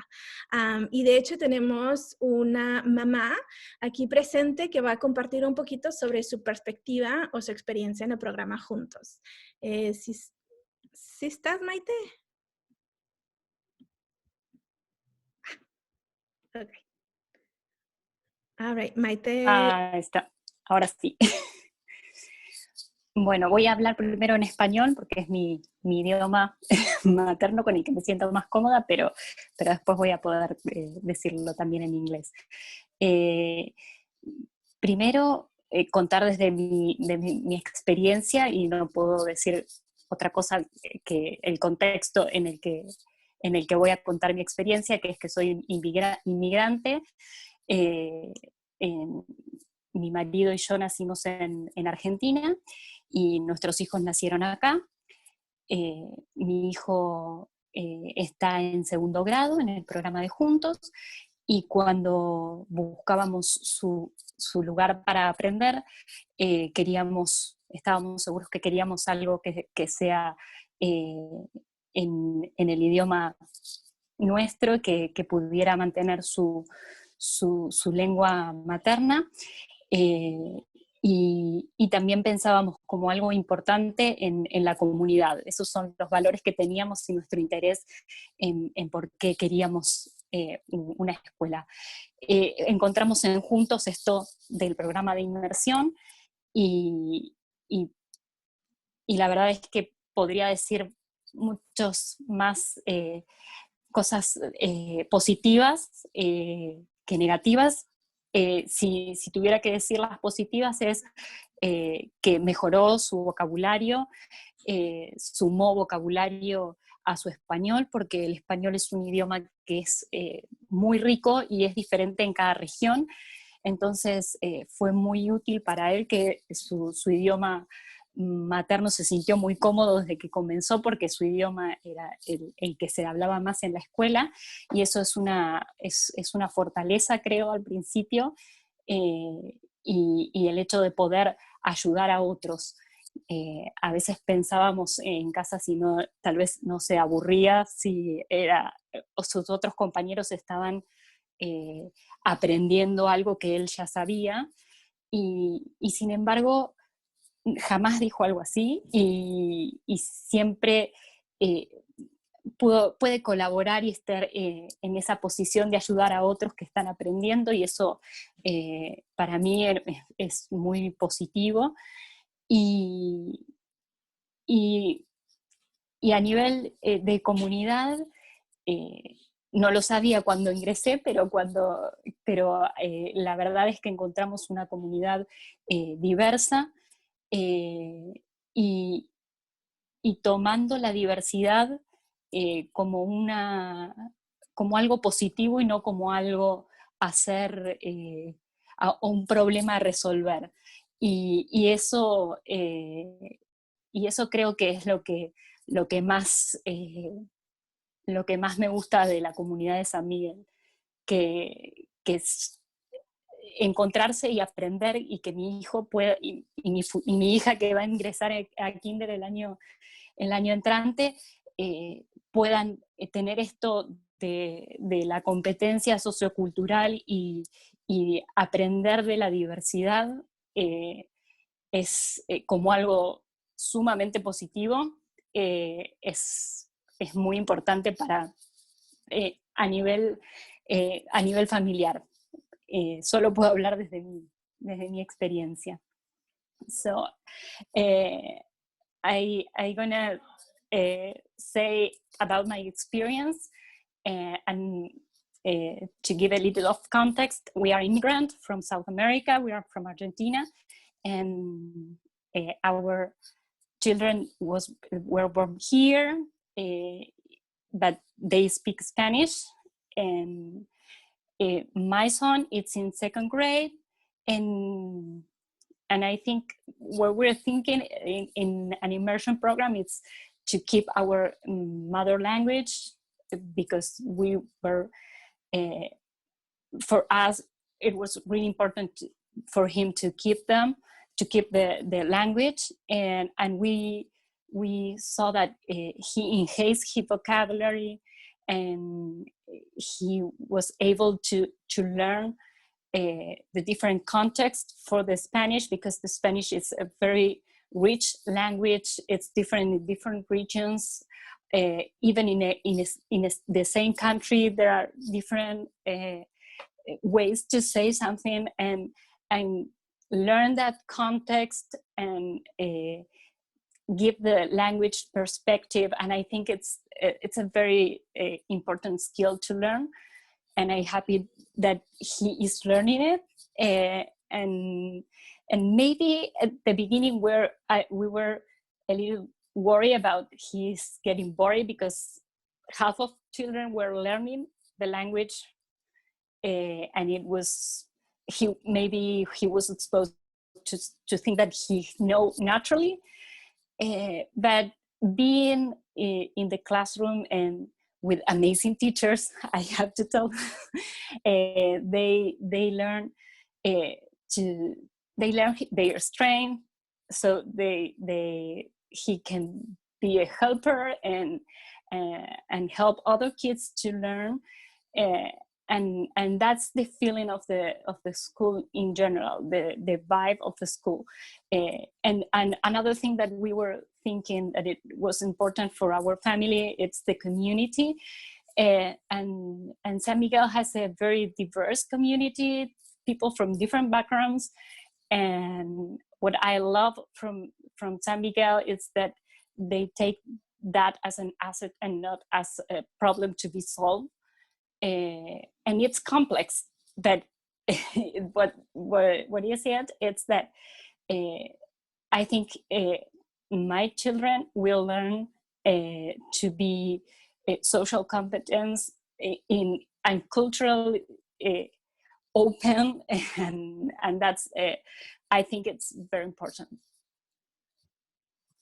Y de hecho tenemos una mamá aquí presente que va a compartir un poquito sobre su perspectiva o su experiencia en el programa Juntos. ¿Sí estás, Maite? Okay. All right, Maite. Está. Ahora sí. Bueno, voy a hablar primero en español porque es mi idioma materno con el que me siento más cómoda, pero después voy a poder decirlo también en inglés. Primero, contar desde mi experiencia, y no puedo decir otra cosa que el contexto en el que voy a contar mi experiencia, que es que soy inmigrante. Mi marido y yo nacimos en Argentina y nuestros hijos nacieron acá. Mi hijo está en segundo grado en el programa de Juntos, y cuando buscábamos su lugar para aprender, estábamos seguros que queríamos algo que sea en el idioma nuestro, que pudiera mantener su lengua materna. Y también pensábamos como algo importante en la comunidad. Esos son los valores que teníamos y nuestro interés en por qué queríamos una escuela. Encontramos en Juntos esto del programa de inmersión, y la verdad es que podría decir muchas más cosas positivas que negativas. Si tuviera que decir las positivas, es que mejoró su vocabulario, sumó vocabulario a su español, porque el español es un idioma que es muy rico y es diferente en cada región. Entonces fue muy útil para él que su idioma materno se sintió muy cómodo desde que comenzó, porque su idioma era el que se hablaba más en la escuela, y eso es una fortaleza, creo, al principio, y el hecho de poder ayudar a otros. A veces pensábamos en casa si no, tal vez no se aburría, si sus otros compañeros estaban aprendiendo algo que él ya sabía, y sin embargo jamás dijo algo así, y siempre puede colaborar y estar en esa posición de ayudar a otros que están aprendiendo, y eso para mí es muy positivo. Y a nivel de comunidad, no lo sabía cuando ingresé, pero la verdad es que encontramos una comunidad diversa, y tomando la diversidad como algo positivo y no como algo a hacer o un problema a resolver. Y eso creo que es lo que más me gusta de la comunidad de San Miguel, que es encontrarse y aprender, y que mi hijo pueda, y mi hija, que va a ingresar a kinder el año entrante, puedan tener esto de la competencia sociocultural y aprender de la diversidad. Es como algo sumamente positivo. Es muy importante para a nivel familiar. Solo puedo hablar desde mi experiencia. So I'm gonna say about my experience, and to give a little of context, we are immigrants from South America. We are from Argentina, and our children were born here, but they speak Spanish. And my son is in second grade, and I think what we're thinking in an immersion program is to keep our mother language, because we were, for us, it was really important for him to keep the language, and we saw that he enhanced his vocabulary, and he was able to learn the different context for the Spanish, because the Spanish is a very rich language. It's different in different regions. Even in the same country, there are different ways to say something and learn that context and give the language perspective. And I think it's a very important skill to learn, and I'm happy that he is learning it. And maybe at the beginning where we were a little worried about he's getting bored, because half of children were learning the language, and it was maybe he was exposed to think that he know naturally. But being in the classroom and with amazing teachers, I have to tell, they learn their strength, so he can be a helper and help other kids to learn. And that's the feeling of the school in general, the vibe of the school. And another thing that we were thinking that it was important for our family, it's the community. And San Miguel has a very diverse community, people from different backgrounds. And what I love from San Miguel is that they take that as an asset and not as a problem to be solved. And it's complex, but what you said, it's that I think my children will learn to be social competence and cultural open, and that's I think it's very important.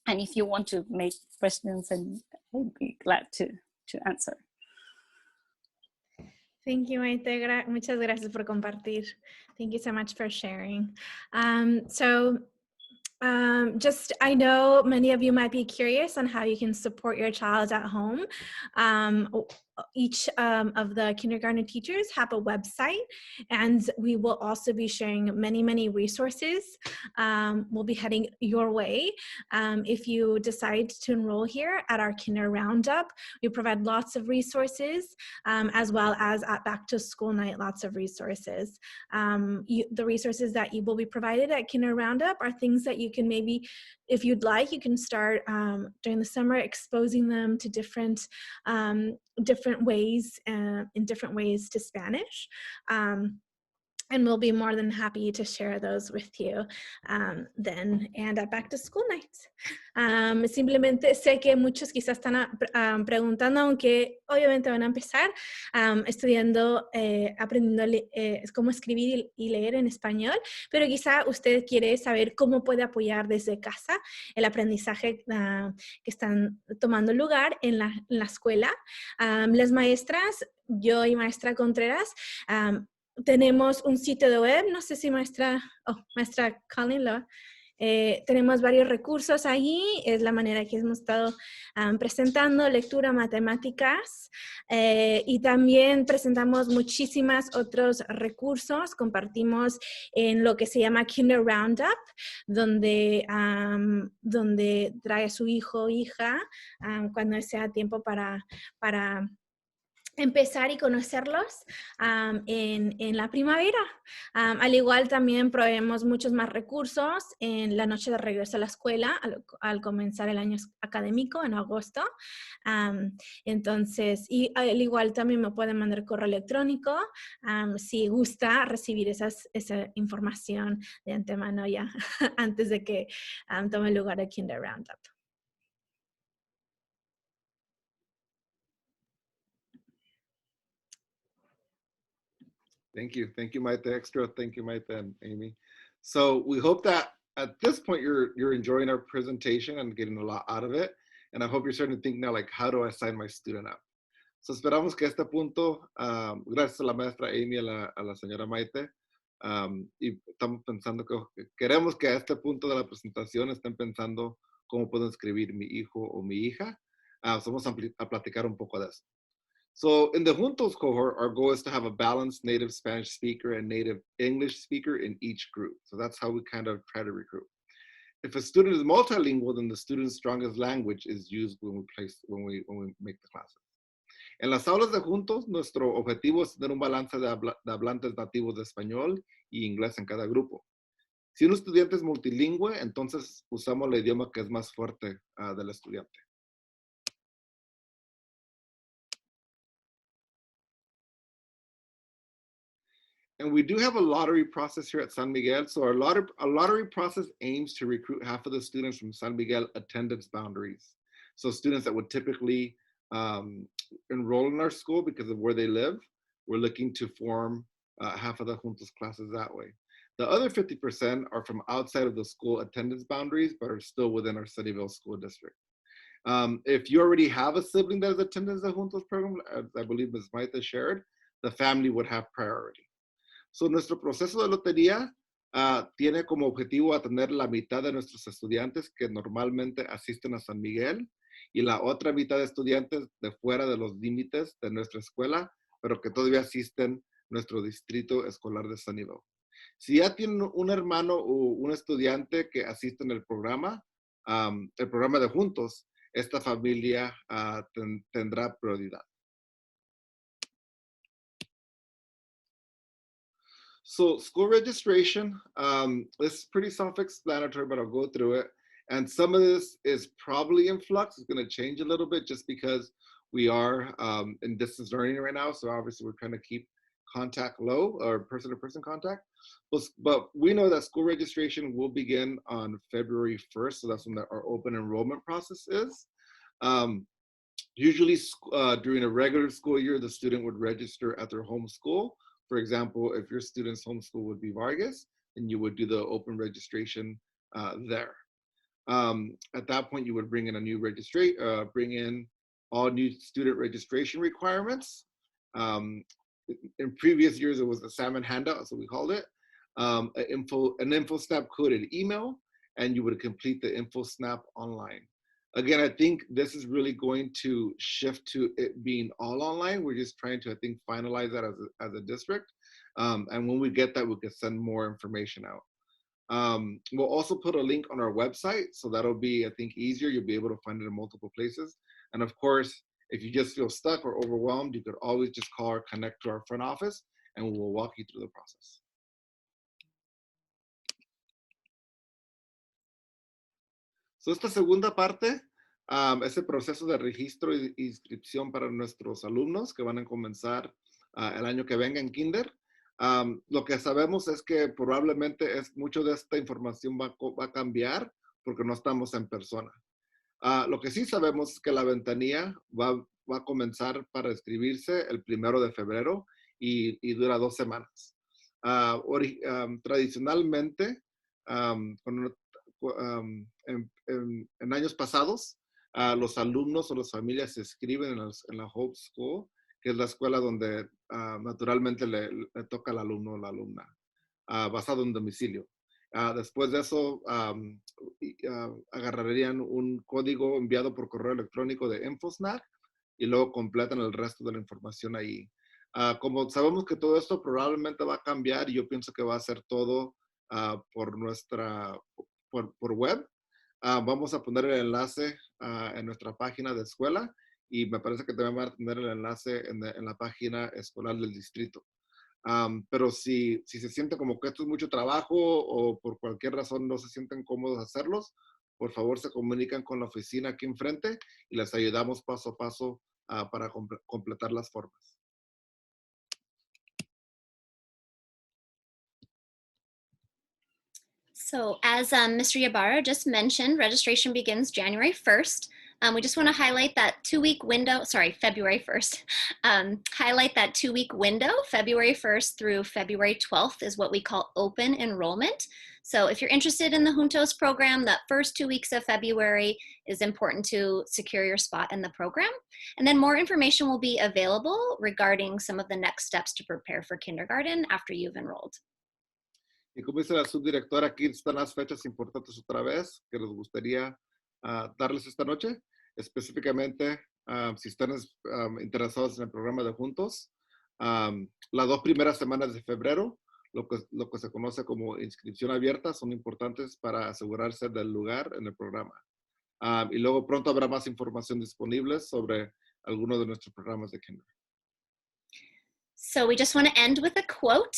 And if you want to make questions, and I'd be glad to answer. Thank you, Maite. Muchas gracias por compartir. Thank you so much for sharing. I know many of you might be curious on how you can support your child at home. Each of the kindergarten teachers have a website, and we will also be sharing many resources. We'll be heading your way. If you decide to enroll here at our Kinder Roundup, we provide lots of resources, as well as at Back to School Night, lots of resources. The resources that you will be provided at Kinder Roundup are things that you can maybe, if you'd like, you can start during the summer exposing them to different ways, in different ways to Spanish. And we'll be more than happy to share those with you then and at Back to School Night. Simplemente sé que muchos quizás están preguntando, aunque obviamente van a empezar estudiando, aprendiendo cómo escribir y leer en español, pero quizá usted quiere saber cómo puede apoyar desde casa el aprendizaje que están tomando lugar en la escuela. Las maestras, yo y maestra Contreras, tenemos un sitio de web, no sé si maestra Colin tenemos varios recursos allí, es la manera que hemos estado presentando lectura, matemáticas, y también presentamos muchísimos otros recursos, compartimos en lo que se llama Kinder Roundup, donde trae a su hijo o hija cuando sea tiempo para empezar y conocerlos en la primavera. Al igual también proveemos muchos más recursos en la noche de regreso a la escuela al comenzar el año académico en agosto. Entonces, y al igual también me pueden mandar correo electrónico si gusta recibir esa información de antemano ya antes de que tome lugar el Kinder Roundup. Thank you, Maite Extra. Thank you, Maite and Amy. So we hope that at this point you're enjoying our presentation and getting a lot out of it. And I hope you're starting to think now, like, how do I sign my student up? So esperamos que a este punto, gracias a la maestra Amy, a la señora Maite, y estamos pensando que queremos que a este punto de la presentación estén pensando cómo puedo escribir mi hijo o mi hija. Vamos a platicar un poco de eso. So in the Juntos cohort, our goal is to have a balanced native Spanish speaker and native English speaker in each group. So that's how we kind of try to recruit. If a student is multilingual, then the student's strongest language is used when we make the classes. En las aulas de Juntos, nuestro objetivo es tener un balance de hablantes nativos de español y inglés en cada grupo. Si un estudiante es multilingüe, entonces usamos el idioma que es más fuerte del estudiante. And we do have a lottery process here at San Miguel. So our lottery process aims to recruit half of the students from San Miguel attendance boundaries. So students that would typically enroll in our school because of where they live, we're looking to form half of the Juntos classes that way. The other 50% are from outside of the school attendance boundaries, but are still within our Sunnyvale school district. If you already have a sibling that is attending the Juntos program, as I believe Ms. Maita shared, the family would have priority. So nuestro proceso de lotería tiene como objetivo atender la mitad de nuestros estudiantes que normalmente asisten a San Miguel y la otra mitad de estudiantes de fuera de los límites de nuestra escuela, pero que todavía asisten a nuestro distrito escolar de Sunnyvale. Si ya tienen un hermano o un estudiante que asiste en el programa de Juntos, esta familia tendrá prioridad. So school registration is pretty self-explanatory, but I'll go through it. And some of this is probably in flux. It's going to change a little bit just because we are in distance learning right now. So obviously we're trying to keep contact low, or person-to-person contact. But we know that school registration will begin on February 1st. So that's when our open enrollment process is. Usually during a regular school year, the student would register at their home school. For example, if your student's homeschool would be Vargas, then you would do the open registration there. At that point, you would bring in a new bring in all new student registration requirements. In previous years, it was the salmon handout, so we called it, an InfoSnap coded email, and you would complete the InfoSnap online. Again, I think this is really going to shift to it being all online. We're just trying to, I think, finalize that as a district. And when we get that, we can send more information out. We'll also put a link on our website. So that'll be, I think, easier. You'll be able to find it in multiple places. And of course, if you just feel stuck or overwhelmed, you could always just call or connect to our front office and we'll walk you through the process. So esta segunda parte es el proceso de registro e inscripción para nuestros alumnos que van a comenzar el año que venga en kinder. Lo que sabemos es que probablemente mucho de esta información va a cambiar porque no estamos en persona. Lo que sí sabemos es que la ventanilla va a comenzar para inscribirse el 1 de febrero y dura 2 semanas. Tradicionalmente, en años pasados, los alumnos o las familias se inscriben en la Hope School, que es la escuela donde naturalmente le toca al alumno o la alumna, basado en domicilio. Después de eso, agarrarían un código enviado por correo electrónico de InfoSnap y luego completan el resto de la información ahí. Como sabemos que todo esto probablemente va a cambiar, yo pienso que va a ser todo por web. Vamos a poner el enlace en nuestra página de escuela y me parece que también van a tener el enlace en la página escolar del distrito. Pero si se siente como que esto es mucho trabajo o por cualquier razón no se sienten cómodos hacerlos, por favor se comunican con la oficina aquí enfrente y les ayudamos paso a paso para completar las formas. So as Mr. Ybarra just mentioned, registration begins January 1st. We just want to highlight that 2-week window, February 1st. Highlight that 2-week window, February 1st through February 12th is what we call open enrollment. So if you're interested in the Juntos program, that first 2 weeks of February is important to secure your spot in the program. And then more information will be available regarding some of the next steps to prepare for kindergarten after you've enrolled. Y como dice la subdirectora, aquí están las fechas importantes otra vez que nos gustaría darles esta noche. Específicamente, si están interesados en el programa de Juntos, las 2 primeras semanas de febrero, lo que se conoce como inscripción abierta, son importantes para asegurarse del lugar en el programa. Y luego pronto habrá más información disponible sobre alguno de nuestros programas de kinder. So we just want to end with a quote.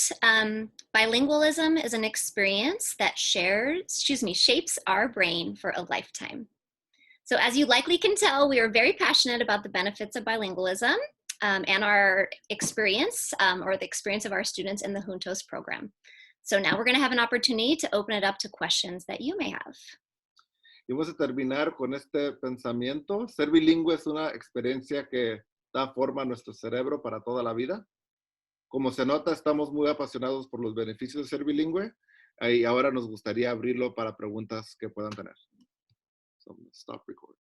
Bilingualism is an experience that shapes our brain for a lifetime. So as you likely can tell, we are very passionate about the benefits of bilingualism and our experience or the experience of our students in the Juntos program. So now we're going to have an opportunity to open it up to questions that you may have. Y vamos a terminar con este pensamiento. Ser bilingüe es una experiencia que da forma a nuestro cerebro para toda la vida. Como se nota, estamos muy apasionados por los beneficios de ser bilingüe y ahora nos gustaría abrirlo para preguntas que puedan tener. So I'm going to stop recording.